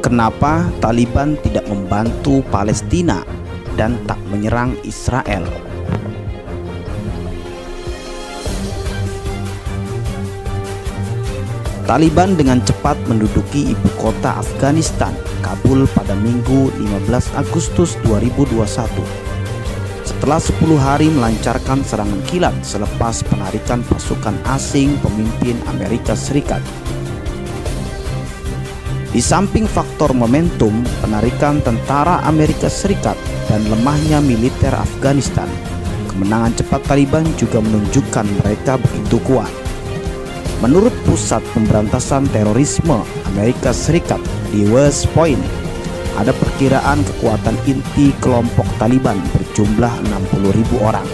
Kenapa Taliban tidak membantu Palestina dan tak menyerang Israel? Taliban dengan cepat menduduki ibu kota Afghanistan, Kabul, pada Minggu 15 Agustus 2021. Setelah 10 hari melancarkan serangan kilat selepas penarikan pasukan asing pemimpin Amerika Serikat. Di samping faktor momentum penarikan tentara Amerika Serikat dan lemahnya militer Afghanistan, kemenangan cepat Taliban juga menunjukkan mereka begitu kuat. Menurut Pusat Pemberantasan Terorisme Amerika Serikat di West Point, ada perkiraan kekuatan inti kelompok Taliban berjumlah 60.000 orang.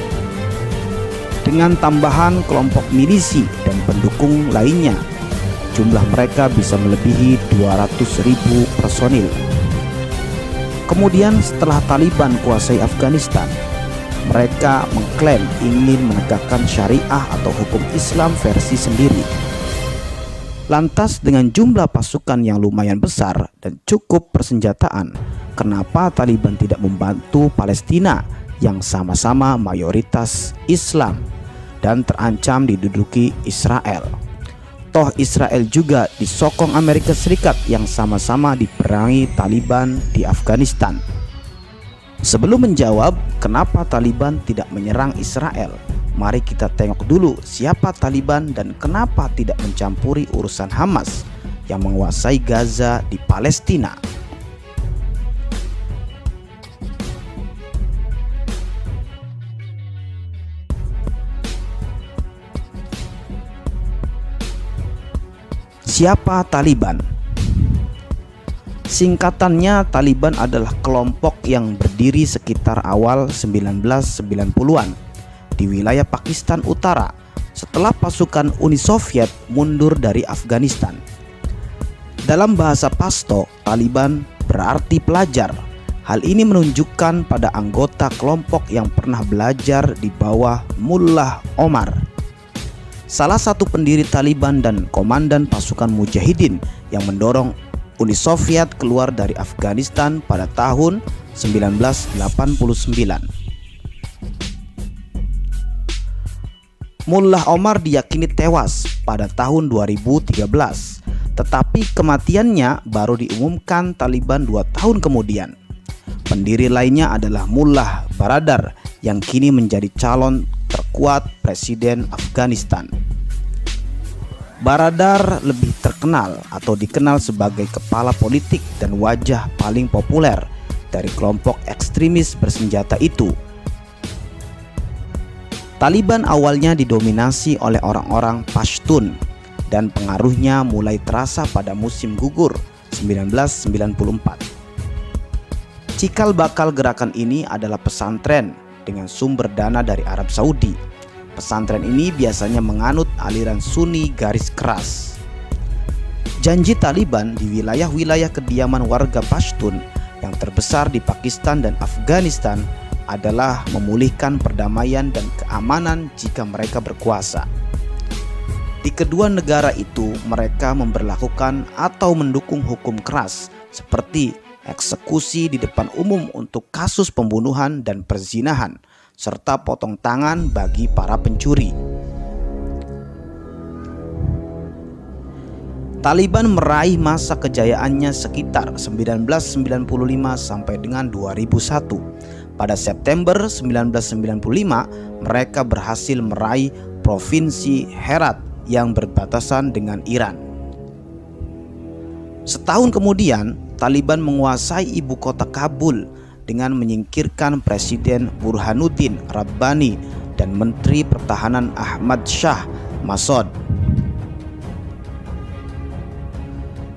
Dengan tambahan kelompok milisi dan pendukung lainnya, jumlah mereka bisa melebihi 200.000 personil. Kemudian setelah Taliban kuasai Afghanistan, mereka mengklaim ingin menegakkan syariah atau hukum Islam versi sendiri. Lantas dengan jumlah pasukan yang lumayan besar dan cukup persenjataan, kenapa Taliban tidak membantu Palestina yang sama-sama mayoritas Islam dan terancam diduduki Israel? Toh Israel juga disokong Amerika Serikat yang sama-sama diperangi Taliban di Afghanistan. Sebelum menjawab kenapa Taliban tidak menyerang Israel, mari kita tengok dulu siapa Taliban dan kenapa tidak mencampuri urusan Hamas yang menguasai Gaza di Palestina. Siapa Taliban? Singkatannya, Taliban adalah kelompok yang berdiri sekitar awal 1990-an di wilayah Pakistan Utara setelah pasukan Uni Soviet mundur dari Afghanistan. Dalam bahasa Pashto, Taliban berarti pelajar. Hal ini menunjukkan pada anggota kelompok yang pernah belajar di bawah Mullah Omar, salah satu pendiri Taliban dan komandan pasukan Mujahidin yang mendorong Uni Soviet keluar dari Afghanistan pada tahun 1989. Mullah Omar diyakini tewas pada tahun 2013, tetapi kematiannya baru diumumkan Taliban 2 tahun kemudian. Pendiri lainnya adalah Mullah Baradar yang kini menjadi calon terkuat presiden Afghanistan. Baradar lebih terkenal atau dikenal sebagai kepala politik dan wajah paling populer dari kelompok ekstremis bersenjata itu. Taliban awalnya didominasi oleh orang-orang Pashtun dan pengaruhnya mulai terasa pada musim gugur 1994. Cikal bakal gerakan ini adalah pesantren dengan sumber dana dari Arab Saudi. Pesantren ini biasanya menganut aliran Sunni garis keras. Janji Taliban di wilayah-wilayah kediaman warga Pashtun yang terbesar di Pakistan dan Afghanistan adalah memulihkan perdamaian dan keamanan jika mereka berkuasa. Di kedua negara itu, mereka memberlakukan atau mendukung hukum keras seperti eksekusi di depan umum untuk kasus pembunuhan dan perzinahan, serta potong tangan bagi para pencuri. Taliban meraih masa kejayaannya sekitar 1995 sampai dengan 2001. Pada September 1995, mereka berhasil meraih provinsi Herat yang berbatasan dengan Iran. Setahun kemudian, Taliban menguasai ibu kota Kabul dengan menyingkirkan Presiden Burhanuddin Rabbani dan Menteri Pertahanan Ahmad Shah Massoud.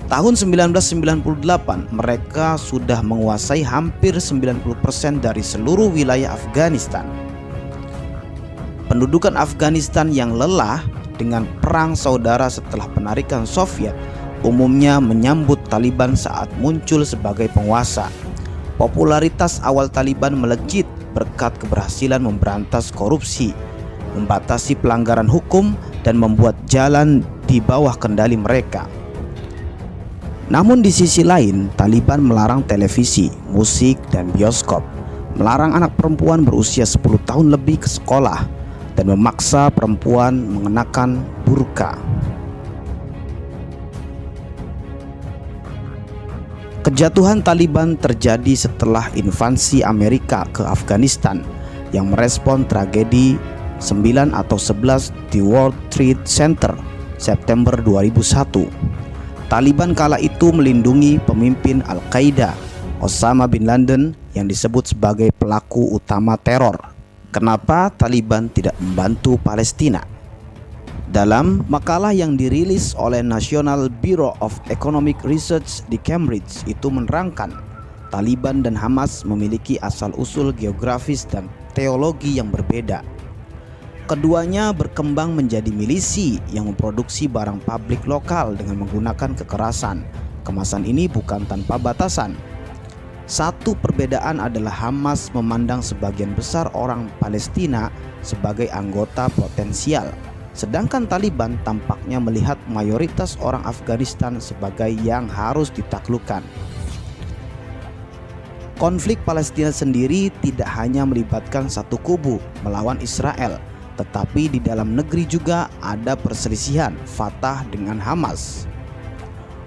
Tahun 1998, mereka sudah menguasai hampir 90% dari seluruh wilayah Afghanistan. Pendudukan Afghanistan yang lelah dengan perang saudara setelah penarikan Soviet umumnya menyambut Taliban saat muncul sebagai penguasa. Popularitas awal Taliban melejit berkat keberhasilan memberantas korupsi, membatasi pelanggaran hukum, dan membuat jalan di bawah kendali mereka. Namun di sisi lain, Taliban melarang televisi, musik, dan bioskop, melarang anak perempuan berusia 10 tahun lebih ke sekolah, dan memaksa perempuan mengenakan burka. Kejatuhan Taliban terjadi setelah invasi Amerika ke Afghanistan yang merespon tragedi 9 atau 11 di World Trade Center September 2001. Taliban kala itu melindungi pemimpin Al-Qaeda, Osama bin Laden, yang disebut sebagai pelaku utama teror. Kenapa Taliban tidak membantu Palestina? Dalam makalah yang dirilis oleh National Bureau of Economic Research di Cambridge itu menerangkan Taliban dan Hamas memiliki asal-usul geografis dan teologi yang berbeda. Keduanya berkembang menjadi milisi yang memproduksi barang pabrik lokal dengan menggunakan kekerasan. Kemasan ini bukan tanpa batasan. Satu perbedaan adalah Hamas memandang sebagian besar orang Palestina sebagai anggota potensial, sedangkan Taliban tampaknya melihat mayoritas orang Afghanistan sebagai yang harus ditaklukkan. Konflik Palestina sendiri tidak hanya melibatkan satu kubu melawan Israel, tetapi di dalam negeri juga ada perselisihan Fatah dengan Hamas.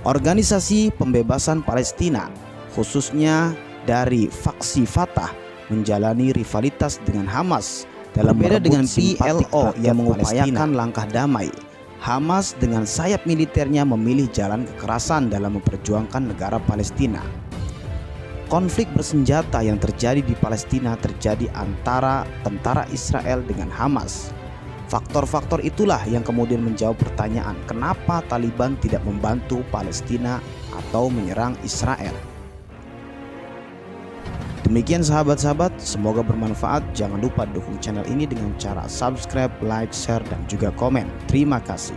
Organisasi pembebasan Palestina, khususnya dari faksi Fatah, menjalani rivalitas dengan Hamas. Berbeda dengan PLO yang mengupayakan langkah damai, Hamas dengan sayap militernya memilih jalan kekerasan dalam memperjuangkan negara Palestina. Konflik bersenjata yang terjadi di Palestina terjadi antara tentara Israel dengan Hamas. Faktor-faktor itulah yang kemudian menjawab pertanyaan kenapa Taliban tidak membantu Palestina atau menyerang Israel. Demikian sahabat-sahabat, semoga bermanfaat. Jangan lupa dukung channel ini dengan cara subscribe, like, share, dan juga komen. Terima kasih.